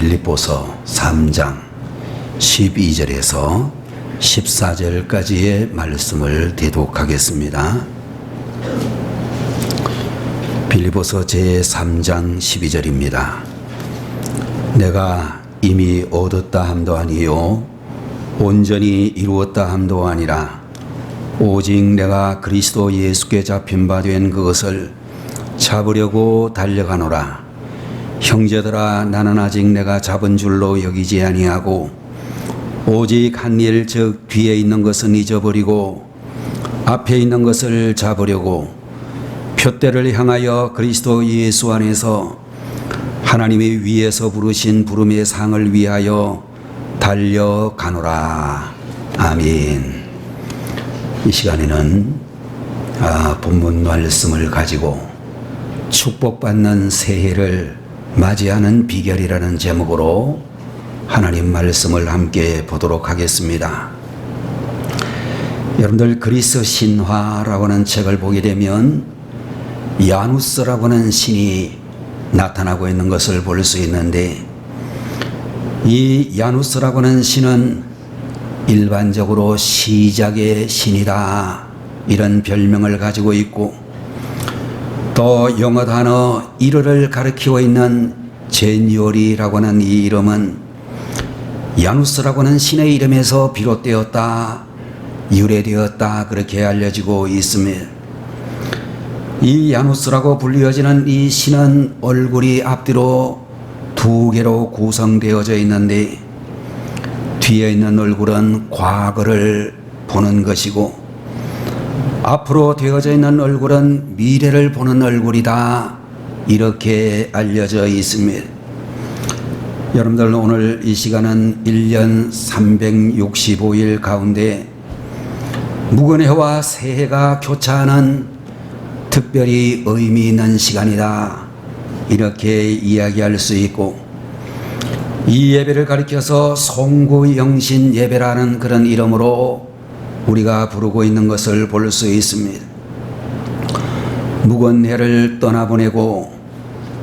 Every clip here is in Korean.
빌립보서 3장 12절에서 14절까지의 말씀을 대독하겠습니다. 빌립보서 제3장 12절입니다. 내가 이미 얻었다 함도 아니요 온전히 이루었다 함도 아니라 오직 내가 그리스도 예수께 잡힌 바 된 그것을 잡으려고 달려가노라. 형제들아, 나는 아직 내가 잡은 줄로 여기지 아니하고 오직 한 일, 즉 뒤에 있는 것은 잊어버리고 앞에 있는 것을 잡으려고 표대를 향하여 그리스도 예수 안에서 하나님이 위에서 부르신 부름의 상을 위하여 달려가노라. 아멘. 이 시간에는 본문 말씀을 가지고 축복받는 새해를 맞이하는 비결이라는 제목으로 하나님 말씀을 함께 보도록 하겠습니다. 여러분들, 그리스 신화라고 하는 책을 보게 되면 야누스라고 하는 신이 나타나고 있는 것을 볼 수 있는데, 이 야누스라고 하는 신은 일반적으로 시작의 신이다, 이런 별명을 가지고 있고, 또 영어 단어 이르를 가리키고 있는 제니오리라고 하는 이 이름은 야누스라고 하는 신의 이름에서 비롯되었다, 유래되었다, 그렇게 알려지고 있습니다. 이 야누스라고 불리어지는 이 신은 얼굴이 앞뒤로 두 개로 구성되어져 있는데, 뒤에 있는 얼굴은 과거를 보는 것이고 앞으로 되어져 있는 얼굴은 미래를 보는 얼굴이다, 이렇게 알려져 있습니다. 여러분들, 오늘 이 시간은 1년 365일 가운데 무건해와 새해가 교차하는 특별히 의미 있는 시간이다, 이렇게 이야기할 수 있고, 이 예배를 가리켜서 송구영신 예배라는 그런 이름으로 우리가 부르고 있는 것을 볼 수 있습니다. 무건해를 떠나보내고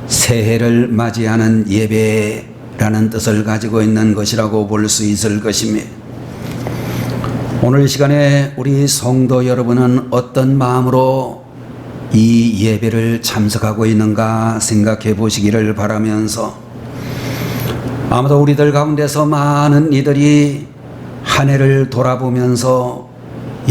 새해를 맞이하는 예배라는 뜻을 가지고 있는 것이라고 볼 수 있을 것입니다. 오늘 이 시간에 우리 성도 여러분은 어떤 마음으로 이 예배를 참석하고 있는가 생각해 보시기를 바라면서, 아마도 우리들 가운데서 많은 이들이 한 해를 돌아보면서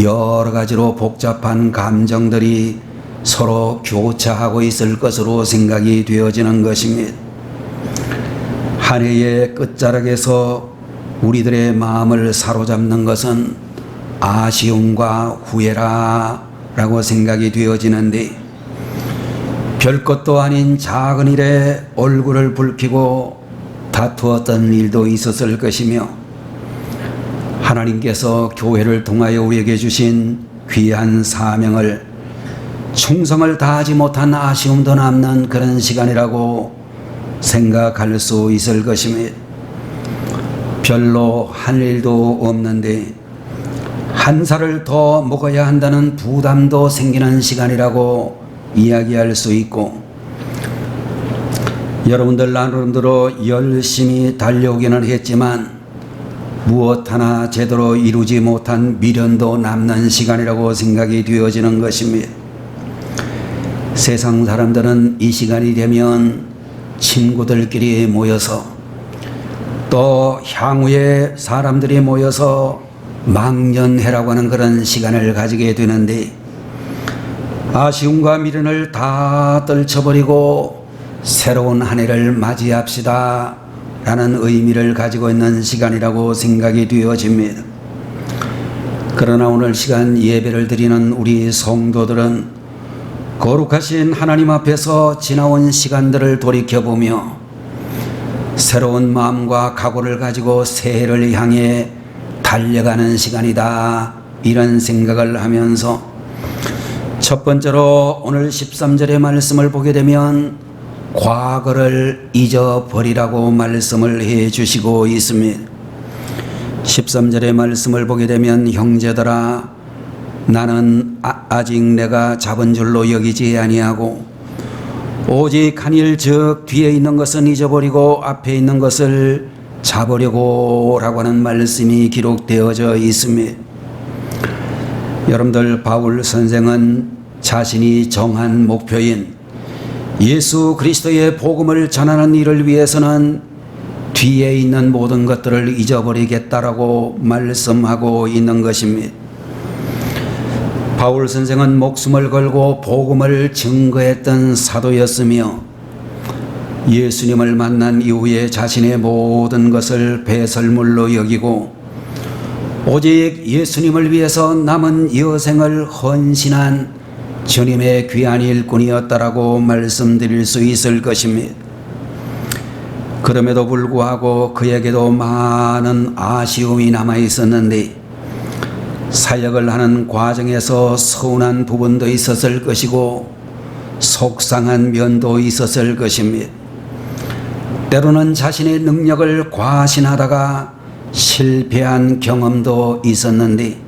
여러 가지로 복잡한 감정들이 서로 교차하고 있을 것으로 생각이 되어지는 것입니다. 한 해의 끝자락에서 우리들의 마음을 사로잡는 것은 아쉬움과 후회라 라고 생각이 되어지는데, 별것도 아닌 작은 일에 얼굴을 붉히고 다투었던 일도 있었을 것이며, 하나님께서 교회를 통하여 우리에게 주신 귀한 사명을, 충성을 다하지 못한 아쉬움도 남는 그런 시간이라고 생각할 수 있을 것입니다. 별로 할 일도 없는데 한 살을 더 먹어야 한다는 부담도 생기는 시간이라고 이야기할 수 있고, 여러분들 나름대로 열심히 달려오기는 했지만 무엇 하나 제대로 이루지 못한 미련도 남는 시간이라고 생각이 되어지는 것입니다. 세상 사람들은 이 시간이 되면 친구들끼리 모여서, 또 향후에 사람들이 모여서 망년회라고 하는 그런 시간을 가지게 되는데, 아쉬움과 미련을 다 떨쳐버리고 새로운 한 해를 맞이합시다 라는 의미를 가지고 있는 시간이라고 생각이 되어집니다. 그러나 오늘 시간 예배를 드리는 우리 성도들은 거룩하신 하나님 앞에서 지나온 시간들을 돌이켜보며 새로운 마음과 각오를 가지고 새해를 향해 달려가는 시간이다, 이런 생각을 하면서, 첫 번째로 오늘 13절의 말씀을 보게 되면 과거를 잊어버리라고 말씀을 해 주시고 있습니다. 13절의 말씀을 보게 되면, 형제들아, 나는 아직 내가 잡은 줄로 여기지 아니하고 오직 한 일 즉 뒤에 있는 것은 잊어버리고 앞에 있는 것을 잡으려고 라고 하는 말씀이 기록되어져 있습니다. 여러분들, 바울 선생은 자신이 정한 목표인 예수 그리스도의 복음을 전하는 일을 위해서는 뒤에 있는 모든 것들을 잊어버리겠다라고 말씀하고 있는 것입니다. 바울 선생은 목숨을 걸고 복음을 증거했던 사도였으며 예수님을 만난 이후에 자신의 모든 것을 배설물로 여기고 오직 예수님을 위해서 남은 여생을 헌신한 주님의 귀한 일꾼이었다라고 말씀드릴 수 있을 것입니다. 그럼에도 불구하고 그에게도 많은 아쉬움이 남아 있었는데 사역을 하는 과정에서 서운한 부분도 있었을 것이고 속상한 면도 있었을 것입니다. 때로는 자신의 능력을 과신하다가 실패한 경험도 있었는데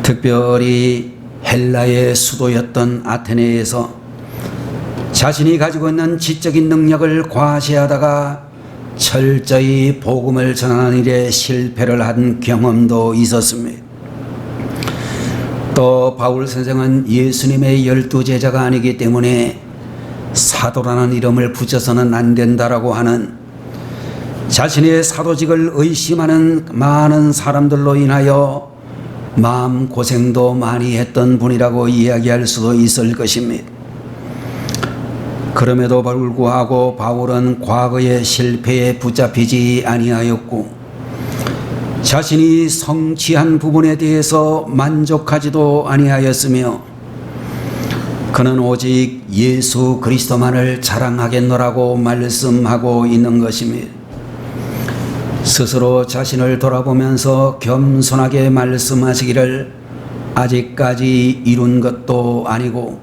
특별히 헬라의 수도였던 아테네에서 자신이 가지고 있는 지적인 능력을 과시하다가 철저히 복음을 전하는 일에 실패를 한 경험도 있었습니다. 또 바울 선생은 예수님의 12제자가 아니기 때문에 사도라는 이름을 붙여서는 안 된다라고 하는 자신의 사도직을 의심하는 많은 사람들로 인하여 마음고생도 많이 했던 분이라고 이야기할 수도 있을 것입니다. 그럼에도 불구하고 바울은 과거의 실패에 붙잡히지 아니하였고 자신이 성취한 부분에 대해서 만족하지도 아니하였으며 그는 오직 예수 그리스도만을 자랑하겠노라고 말씀하고 있는 것입니다. 스스로 자신을 돌아보면서 겸손하게 말씀하시기를 아직까지 이룬 것도 아니고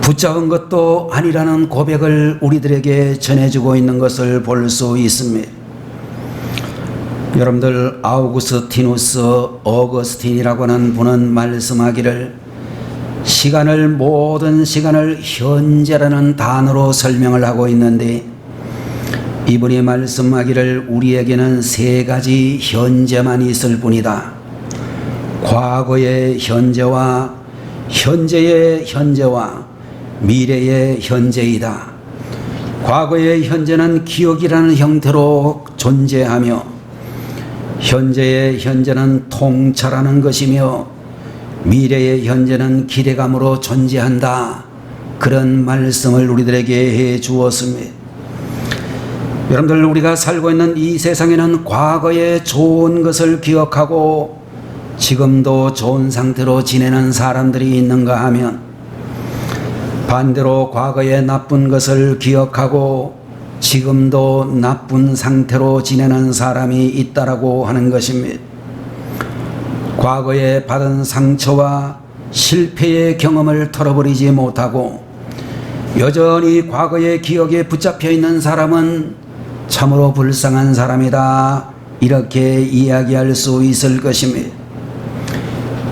붙잡은 것도 아니라는 고백을 우리들에게 전해주고 있는 것을 볼 수 있습니다. 여러분들, 아우구스티누스 어거스틴이라고 하는 분은 말씀하기를 모든 시간을 현재라는 단어로 설명을 하고 있는데 이분이 말씀하기를 우리에게는 세 가지 현재만 있을 뿐이다. 과거의 현재와 현재의 현재와 미래의 현재이다. 과거의 현재는 기억이라는 형태로 존재하며 현재의 현재는 통찰하는 것이며 미래의 현재는 기대감으로 존재한다. 그런 말씀을 우리들에게 해 주었습니다. 여러분들, 우리가 살고 있는 이 세상에는 과거의 좋은 것을 기억하고 지금도 좋은 상태로 지내는 사람들이 있는가 하면 반대로 과거의 나쁜 것을 기억하고 지금도 나쁜 상태로 지내는 사람이 있다라고 하는 것입니다. 과거에 받은 상처와 실패의 경험을 털어버리지 못하고 여전히 과거의 기억에 붙잡혀 있는 사람은 참으로 불쌍한 사람이다. 이렇게 이야기할 수 있을 것입니다.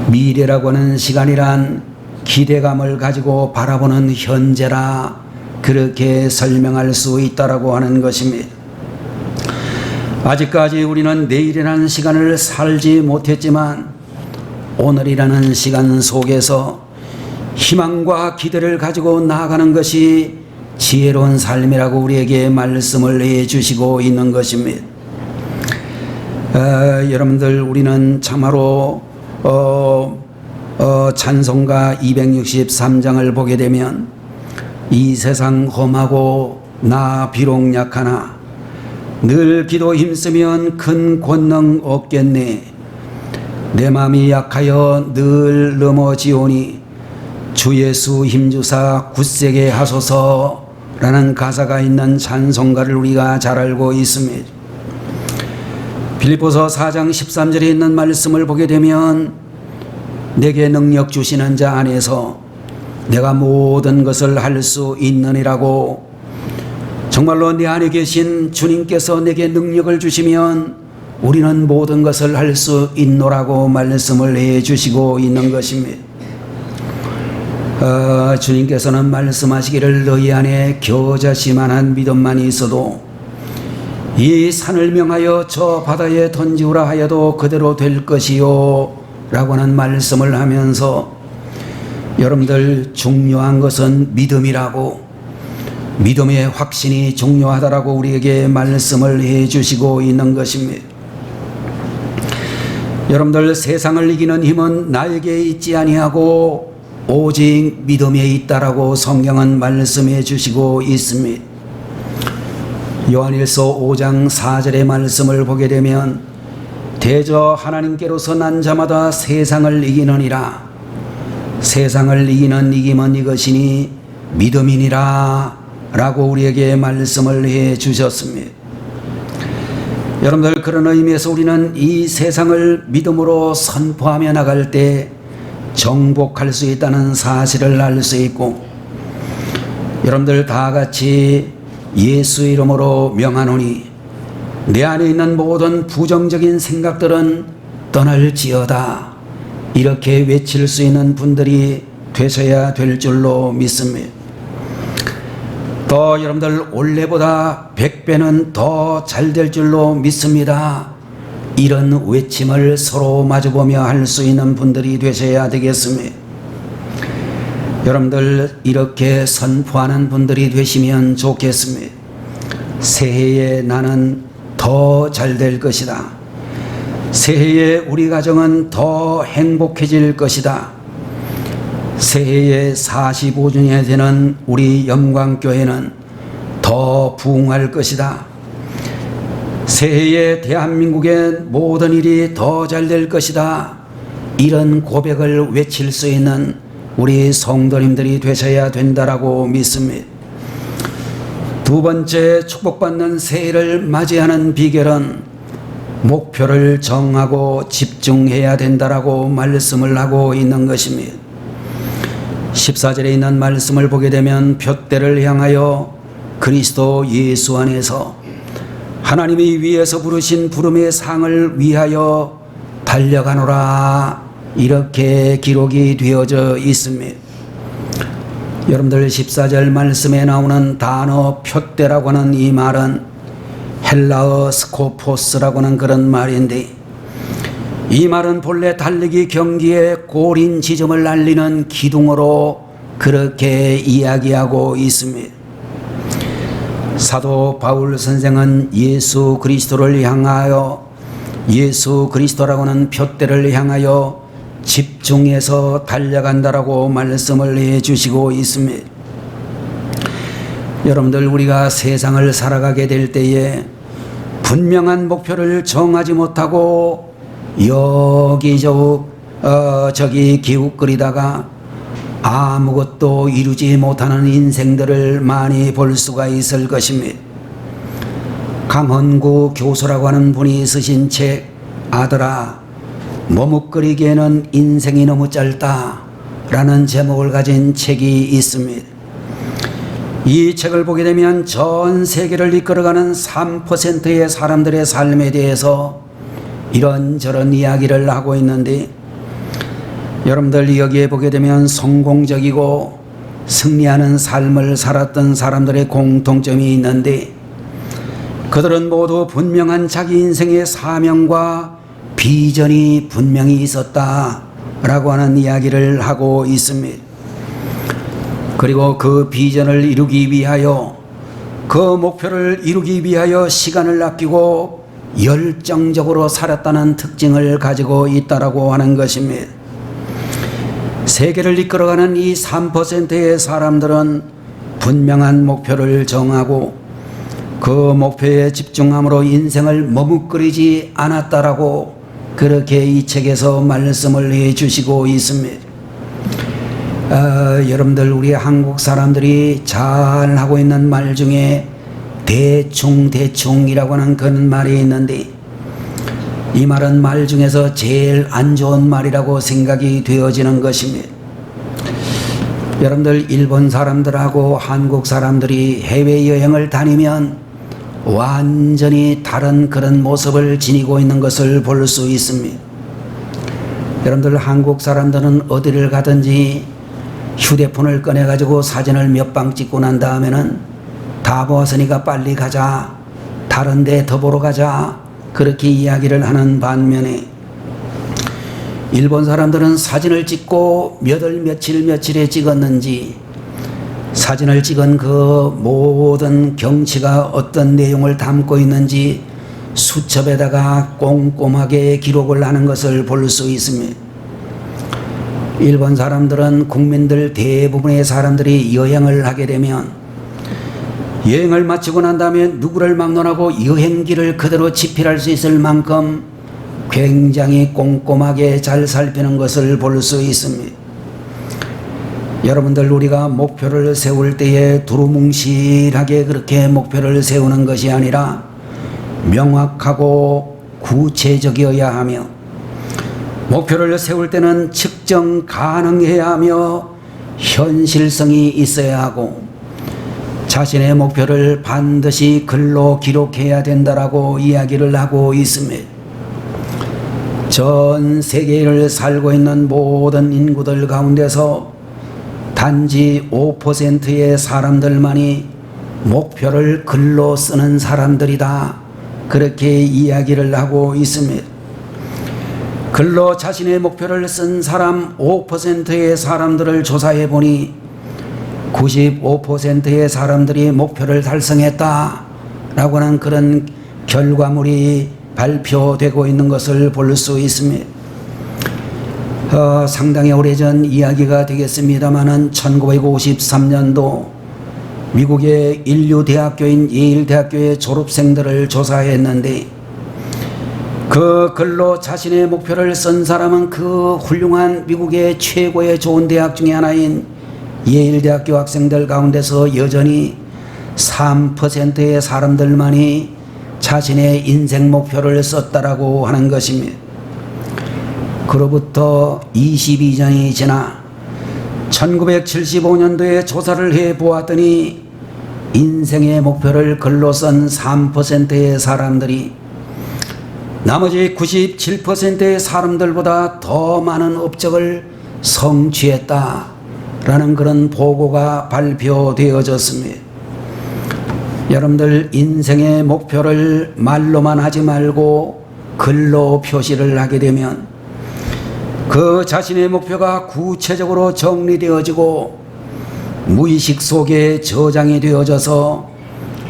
미래라고 하는 시간이란 기대감을 가지고 바라보는 현재라 그렇게 설명할 수 있다라고 하는 것입니다. 아직까지 우리는 내일이라는 시간을 살지 못했지만 오늘이라는 시간 속에서 희망과 기대를 가지고 나아가는 것이 지혜로운 삶이라고 우리에게 말씀을 해주시고 있는 것입니다. 여러분들, 우리는 참으로 찬송가 263장을 보게 되면 이 세상 험하고 나 비록 약하나 늘 기도 힘쓰면 큰 권능 없겠네. 내 마음이 약하여 늘 넘어지오니 주 예수 힘주사 굳세게 하소서라는 가사가 있는 찬송가를 우리가 잘 알고 있습니다. 빌립보서 4장 13절에 있는 말씀을 보게 되면 내게 능력 주시는 자 안에서 내가 모든 것을 할 수 있느니라고, 정말로 내 안에 계신 주님께서 내게 능력을 주시면 우리는 모든 것을 할 수 있노라고 말씀을 해 주시고 있는 것입니다. 주님께서는 말씀하시기를 너희 안에 겨자씨만한 믿음만 있어도 이 산을 명하여 저 바다에 던지우라 하여도 그대로 될 것이요 라고 하는 말씀을 하면서 여러분들 중요한 것은 믿음이라고, 믿음의 확신이 중요하다라고 우리에게 말씀을 해 주시고 있는 것입니다. 여러분들 세상을 이기는 힘은 나에게 있지 아니하고 오직 믿음에 있다라고 성경은 말씀해 주시고 있습니다. 요한일서 5장 4절의 말씀을 보게 되면 대저 하나님께로서 난 자마다 세상을 이기느니라. 세상을 이기는 이김은 이것이니 믿음이니라 라고 우리에게 말씀을 해 주셨습니다. 여러분들 그런 의미에서 우리는 이 세상을 믿음으로 선포하며 나갈 때 정복할 수 있다는 사실을 알 수 있고, 여러분들 다 같이 예수 이름으로 명하노니 내 안에 있는 모든 부정적인 생각들은 떠날지어다 이렇게 외칠 수 있는 분들이 되셔야 될 줄로 믿습니다. 더 여러분들 올해보다 100배는 더 잘 될 줄로 믿습니다. 이런 외침을 서로 마주보며 할 수 있는 분들이 되셔야 되겠습니다. 여러분들 이렇게 선포하는 분들이 되시면 좋겠습니다. 새해에 나는 더 잘 될 것이다. 새해에 우리 가정은 더 행복해질 것이다. 새해에 45주년이 되는 우리 영광교회는 더 부흥할 것이다. 새해에 대한민국의 모든 일이 더 잘 될 것이다. 이런 고백을 외칠 수 있는 우리 성도님들이 되셔야 된다라고 믿습니다. 두 번째 축복받는 새해를 맞이하는 비결은 목표를 정하고 집중해야 된다라고 말씀을 하고 있는 것입니다. 14절에 있는 말씀을 보게 되면 푯대를 향하여 그리스도 예수 안에서 하나님이 위에서 부르신 부름의 상을 위하여 달려가노라 이렇게 기록이 되어져 있습니다. 여러분들 14절 말씀에 나오는 단어 푯대라고 하는 이 말은 헬라어 스코포스라고 하는 그런 말인데, 이 말은 본래 달리기 경기의 골인 지점을 알리는 기둥으로 그렇게 이야기하고 있습니다. 사도 바울 선생은 예수 그리스도를 향하여, 예수 그리스도라고 하는 푯대를 향하여 집중해서 달려간다라고 말씀을 해 주시고 있습니다. 여러분들 우리가 세상을 살아가게 될 때에 분명한 목표를 정하지 못하고 저기 기웃거리다가 아무것도 이루지 못하는 인생들을 많이 볼 수가 있을 것입니다. 강헌구 교수라고 하는 분이 쓰신 책 아들아 머뭇거리기에는 인생이 너무 짧다 라는 제목을 가진 책이 있습니다. 이 책을 보게 되면 전 세계를 이끌어가는 3%의 사람들의 삶에 대해서 이런저런 이야기를 하고 있는데, 여러분들 여기에 보게 되면 성공적이고 승리하는 삶을 살았던 사람들의 공통점이 있는데, 그들은 모두 분명한 자기 인생의 사명과 비전이 분명히 있었다라고 하는 이야기를 하고 있습니다. 그리고 그 비전을 이루기 위하여, 그 목표를 이루기 위하여 시간을 아끼고 열정적으로 살았다는 특징을 가지고 있다라고 하는 것입니다. 세계를 이끌어가는 이 3%의 사람들은 분명한 목표를 정하고 그 목표에 집중함으로 인생을 머뭇거리지 않았다라고 그렇게 이 책에서 말씀을 해 주시고 있습니다. 여러분들 우리 한국 사람들이 잘 하고 있는 말 중에 대충이라고 하는 그런 말이 있는데, 이 말은 말 중에서 제일 안 좋은 말이라고 생각이 되어지는 것입니다. 여러분들 일본 사람들하고 한국 사람들이 해외여행을 다니면 완전히 다른 그런 모습을 지니고 있는 것을 볼 수 있습니다. 여러분들 한국 사람들은 어디를 가든지 휴대폰을 꺼내가지고 사진을 몇 방 찍고 난 다음에는 다 보았으니까 빨리 가자, 다른 데 더 보러 가자, 그렇게 이야기를 하는 반면에 일본 사람들은 사진을 찍고 몇 월 며칠에 찍었는지, 사진을 찍은 그 모든 경치가 어떤 내용을 담고 있는지 수첩에다가 꼼꼼하게 기록을 하는 것을 볼 수 있습니다. 일본 사람들은 국민들 대부분의 사람들이 여행을 하게 되면 여행을 마치고 난 다음에 누구를 막론하고 여행기를 그대로 집필할 수 있을 만큼 굉장히 꼼꼼하게 잘 살피는 것을 볼 수 있습니다. 여러분들, 우리가 목표를 세울 때에 두루뭉실하게 그렇게 목표를 세우는 것이 아니라 명확하고 구체적이어야 하며, 목표를 세울 때는 측정 가능해야 하며 현실성이 있어야 하고, 자신의 목표를 반드시 글로 기록해야 된다라고 이야기를 하고 있습니다. 전 세계를 살고 있는 모든 인구들 가운데서 단지 5%의 사람들만이 목표를 글로 쓰는 사람들이다, 그렇게 이야기를 하고 있습니다. 글로 자신의 목표를 쓴 사람 5%의 사람들을 조사해 보니 95%의 사람들이 목표를 달성했다라고 하는 그런 결과물이 발표되고 있는 것을 볼 수 있습니다. 상당히 오래전 이야기가 되겠습니다마는 1953년도 미국의 인류 대학교인 예일 대학교의 졸업생들을 조사했는데, 그 글로 자신의 목표를 쓴 사람은 그 훌륭한 미국의 최고의 좋은 대학 중에 하나인 예일 대학교 학생들 가운데서 여전히 3%의 사람들만이 자신의 인생 목표를 썼다라고 하는 것입니다. 그로부터 22년이 지나 1975년도에 조사를 해 보았더니 인생의 목표를 글로 쓴 3%의 사람들이 나머지 97%의 사람들보다 더 많은 업적을 성취했다라는 그런 보고가 발표되어졌습니다. 여러분들, 인생의 목표를 말로만 하지 말고 글로 표시를 하게 되면 그 자신의 목표가 구체적으로 정리되어지고 무의식 속에 저장이 되어져서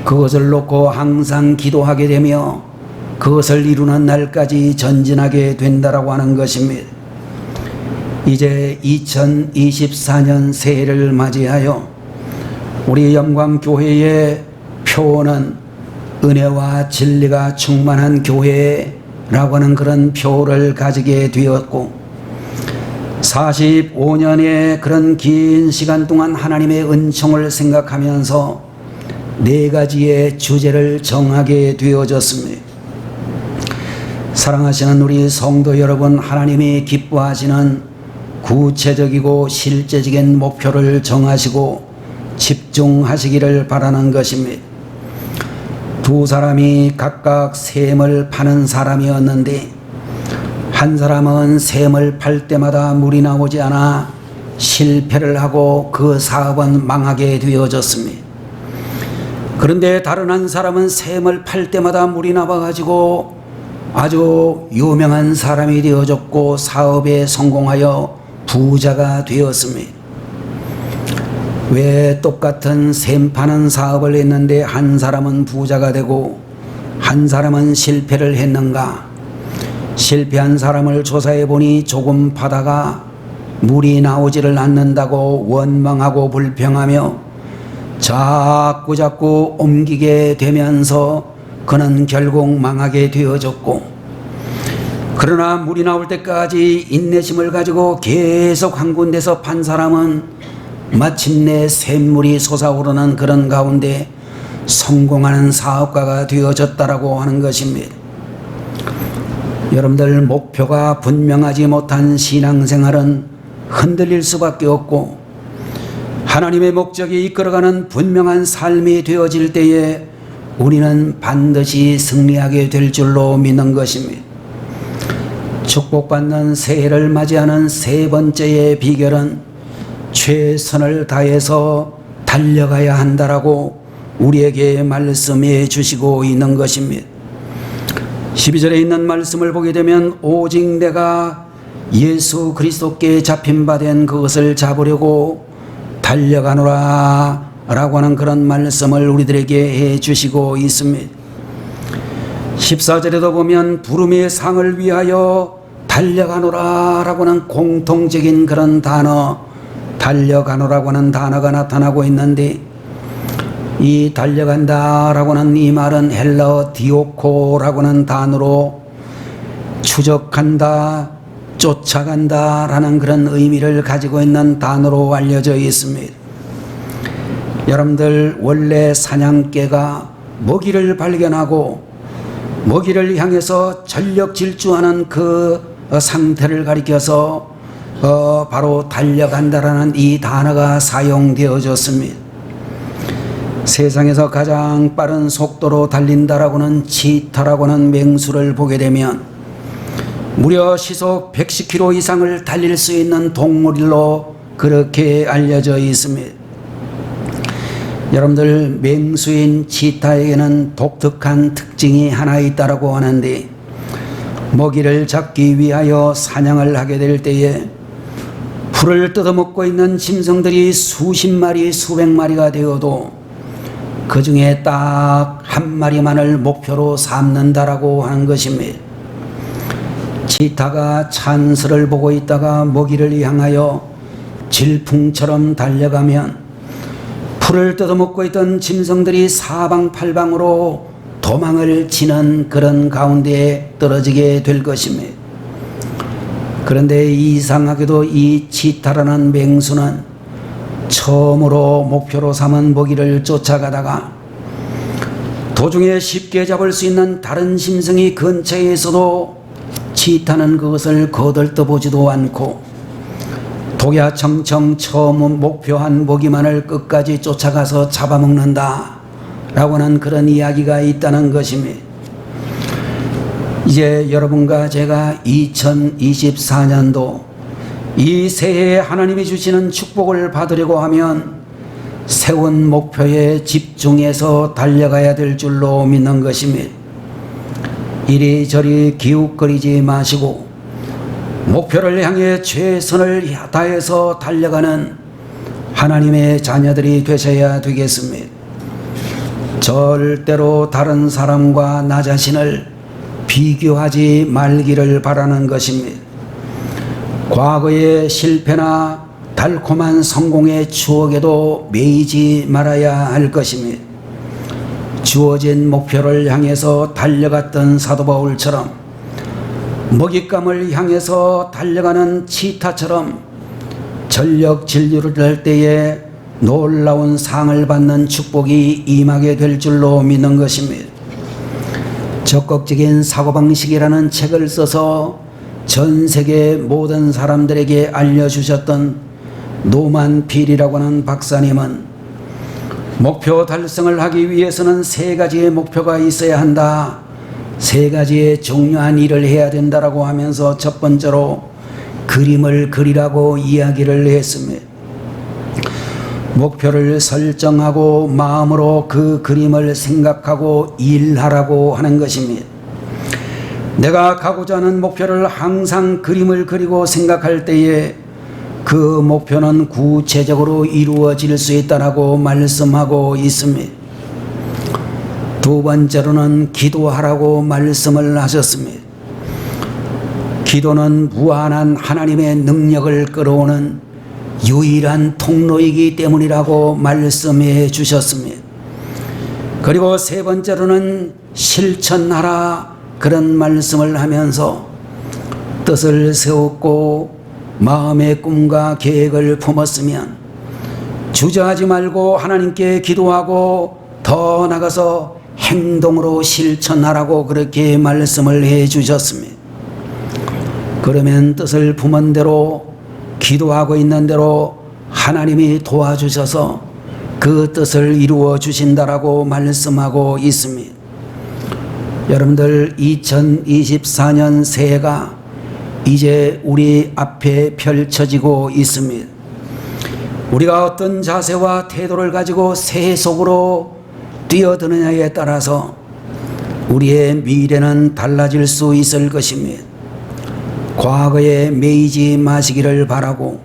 그것을 놓고 항상 기도하게 되며 그것을 이루는 날까지 전진하게 된다라고 하는 것입니다. 이제 2024년 새해를 맞이하여 우리 영광교회의 표어는 은혜와 진리가 충만한 교회라고 하는 그런 표를 가지게 되었고, 45년의 그런 긴 시간 동안 하나님의 은총을 생각하면서 4가지의 주제를 정하게 되어졌습니다. 사랑하시는 우리 성도 여러분, 하나님이 기뻐하시는 구체적이고 실제적인 목표를 정하시고 집중하시기를 바라는 것입니다. 2 사람이 각각 샘을 파는 사람이었는데, 한 사람은 샘을 팔 때마다 물이 나오지 않아 실패를 하고 그 사업은 망하게 되어졌습니다. 그런데 다른 한 사람은 샘을 팔 때마다 물이 나와가지고 아주 유명한 사람이 되어졌고 사업에 성공하여 부자가 되었습니다. 왜 똑같은 샘 파는 사업을 했는데 한 사람은 부자가 되고 한 사람은 실패를 했는가? 실패한 사람을 조사해 보니 조금 파다가 물이 나오지를 않는다고 원망하고 불평하며 자꾸 옮기게 되면서 그는 결국 망하게 되어졌고, 그러나 물이 나올 때까지 인내심을 가지고 계속 한 군데서 판 사람은 마침내 샘물이 솟아오르는 그런 가운데 성공하는 사업가가 되어졌다라고 하는 것입니다. 여러분들, 목표가 분명하지 못한 신앙생활은 흔들릴 수밖에 없고, 하나님의 목적이 이끌어가는 분명한 삶이 되어질 때에 우리는 반드시 승리하게 될 줄로 믿는 것입니다. 축복받는 새해를 맞이하는 3번째의 비결은 최선을 다해서 달려가야 한다라고 우리에게 말씀해 주시고 있는 것입니다. 12절에 있는 말씀을 보게 되면 오직 내가 예수 그리스도께 잡힌 바 된 그것을 잡으려고 달려가노라 라고 하는 그런 말씀을 우리들에게 해 주시고 있습니다. 14절에도 보면 부름의 상을 위하여 달려가노라 라고 하는 공통적인 그런 단어, 달려가노라고 하는 단어가 나타나고 있는데, 이 달려간다 라고 하는 이 말은 헬라어 디오코라고 하는 단어로 추적한다, 쫓아간다 라는 그런 의미를 가지고 있는 단어로 알려져 있습니다. 여러분들, 원래 사냥개가 먹이를 발견하고 먹이를 향해서 전력 질주하는 그 상태를 가리켜서 바로 달려간다라는 이 단어가 사용되어졌습니다. 세상에서 가장 빠른 속도로 달린다라고는 치타라고는 맹수를 보게 되면 무려 시속 110km 이상을 달릴 수 있는 동물로 그렇게 알려져 있습니다. 여러분들, 맹수인 치타에게는 독특한 특징이 하나 있다고 하는데, 먹이를 잡기 위하여 사냥을 하게 될 때에 풀을 뜯어먹고 있는 짐승들이 수십 마리, 수백 마리가 되어도 그 중에 딱 한 마리만을 목표로 삼는다라고 하는 것입니다. 치타가 찬스를 보고 있다가 먹이를 향하여 질풍처럼 달려가면 풀을 뜯어먹고 있던 짐승들이 사방팔방으로 도망을 치는 그런 가운데에 떨어지게 될 것입니다. 그런데 이상하게도 이 치타라는 맹수는 처음으로 목표로 삼은 먹이를 쫓아가다가 도중에 쉽게 잡을 수 있는 다른 짐승이 근처에 있어도 치타는 그것을 거들떠보지도 않고 독야청청 처음 목표한 먹이만을 끝까지 쫓아가서 잡아먹는다 라고 하는 그런 이야기가 있다는 것입니다. 이제 여러분과 제가 2024년도 이 새해에 하나님이 주시는 축복을 받으려고 하면 세운 목표에 집중해서 달려가야 될 줄로 믿는 것입니다. 이리저리 기웃거리지 마시고 목표를 향해 최선을 다해서 달려가는 하나님의 자녀들이 되셔야 되겠습니다. 절대로 다른 사람과 나 자신을 비교하지 말기를 바라는 것입니다. 과거의 실패나 달콤한 성공의 추억에도 매이지 말아야 할 것입니다. 주어진 목표를 향해서 달려갔던 사도 바울처럼 먹잇감을 향해서 달려가는 치타처럼 전력 진류를 할 때에 놀라운 상을 받는 축복이 임하게 될 줄로 믿는 것입니다. 적극적인 사고방식이라는 책을 써서 전 세계 모든 사람들에게 알려주셨던 노만 필이라고 하는 박사님은 목표 달성을 하기 위해서는 세 가지의 목표가 있어야 한다, 세 가지의 중요한 일을 해야 된다라고 하면서 첫 번째로 그림을 그리라고 이야기를 했습니다. 목표를 설정하고 마음으로 그 그림을 생각하고 일하라고 하는 것입니다. 내가 가고자 하는 목표를 항상 그림을 그리고 생각할 때에 그 목표는 구체적으로 이루어질 수 있다라고 말씀하고 있습니다. 두 번째로는 기도하라고 말씀을 하셨습니다. 기도는 무한한 하나님의 능력을 끌어오는 유일한 통로이기 때문이라고 말씀해 주셨습니다. 그리고 세 번째로는 실천하라 그런 말씀을 하면서 뜻을 세웠고 마음의 꿈과 계획을 품었으면 주저하지 말고 하나님께 기도하고 더 나가서 행동으로 실천하라고 그렇게 말씀을 해 주셨습니다. 그러면 뜻을 품은 대로 기도하고 있는 대로 하나님이 도와주셔서 그 뜻을 이루어 주신다라고 말씀하고 있습니다. 여러분들, 2024년 새해가 이제 우리 앞에 펼쳐지고 있습니다. 우리가 어떤 자세와 태도를 가지고 새해 속으로 뛰어드느냐에 따라서 우리의 미래는 달라질 수 있을 것입니다. 과거에 매이지 마시기를 바라고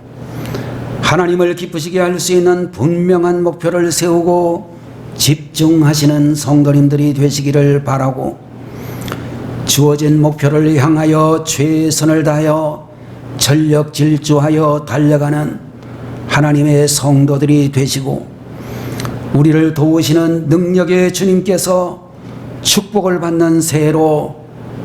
하나님을 기쁘시게 할 수 있는 분명한 목표를 세우고 집중하시는 성도님들이 되시기를 바라고 주어진 목표를 향하여 최선을 다하여 전력 질주하여 달려가는 하나님의 성도들이 되시고 우리를 도우시는 능력의 주님께서 축복을 받는 새해로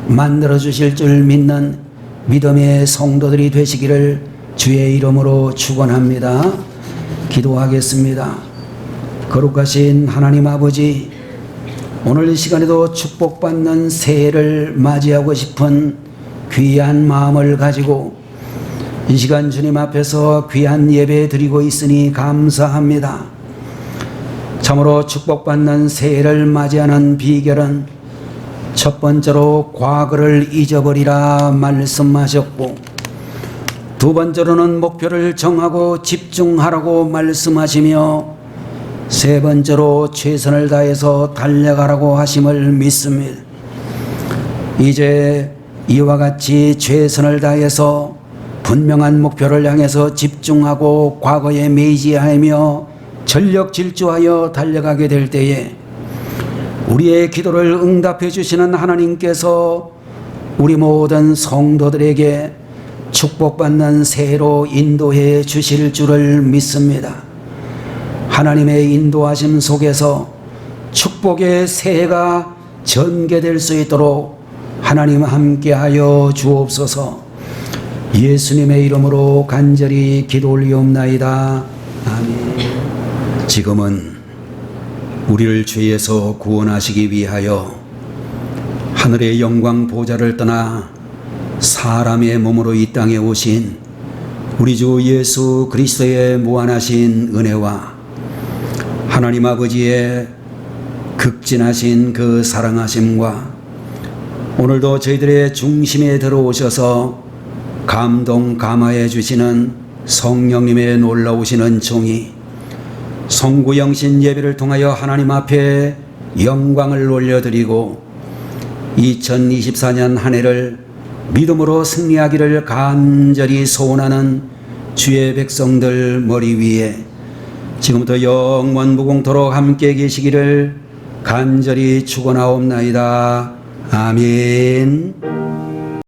만들어 주실 줄 믿는 믿음의 성도들이 되시기를 주의 이름으로 축원합니다. 기도하겠습니다. 거룩하신 하나님 아버지, 오늘 이 시간에도 축복받는 새해를 맞이하고 싶은 귀한 마음을 가지고 이 시간 주님 앞에서 귀한 예배 드리고 있으니 감사합니다. 참으로 축복받는 새해를 맞이하는 비결은 첫 번째로 과거를 잊어버리라 말씀하셨고, 두 번째로는 목표를 정하고 집중하라고 말씀하시며, 세 번째로 최선을 다해서 달려가라고 하심을 믿습니다. 이제 이와 같이 최선을 다해서 분명한 목표를 향해서 집중하고 과거에 매이지하며 전력 질주하여 달려가게 될 때에 우리의 기도를 응답해 주시는 하나님께서 우리 모든 성도들에게 축복받는 새해로 인도해 주실 줄을 믿습니다. 하나님의 인도하심 속에서 축복의 새해가 전개될 수 있도록 하나님 함께하여 주옵소서. 예수님의 이름으로 간절히 기도 올리옵나이다. 아멘. 지금은 우리를 죄에서 구원하시기 위하여 하늘의 영광 보좌를 떠나 사람의 몸으로 이 땅에 오신 우리 주 예수 그리스도의 무한하신 은혜와 하나님 아버지의 극진하신 그 사랑하심과 오늘도 저희들의 중심에 들어오셔서 감동 감화해 주시는 성령님의 놀라우신 은총이 성구영신 예배를 통하여 하나님 앞에 영광을 올려드리고 2024년 한 해를 믿음으로 승리하기를 간절히 소원하는 주의 백성들 머리 위에 지금부터 영원 무궁토록 함께 계시기를 간절히 축원하옵나이다. 아멘.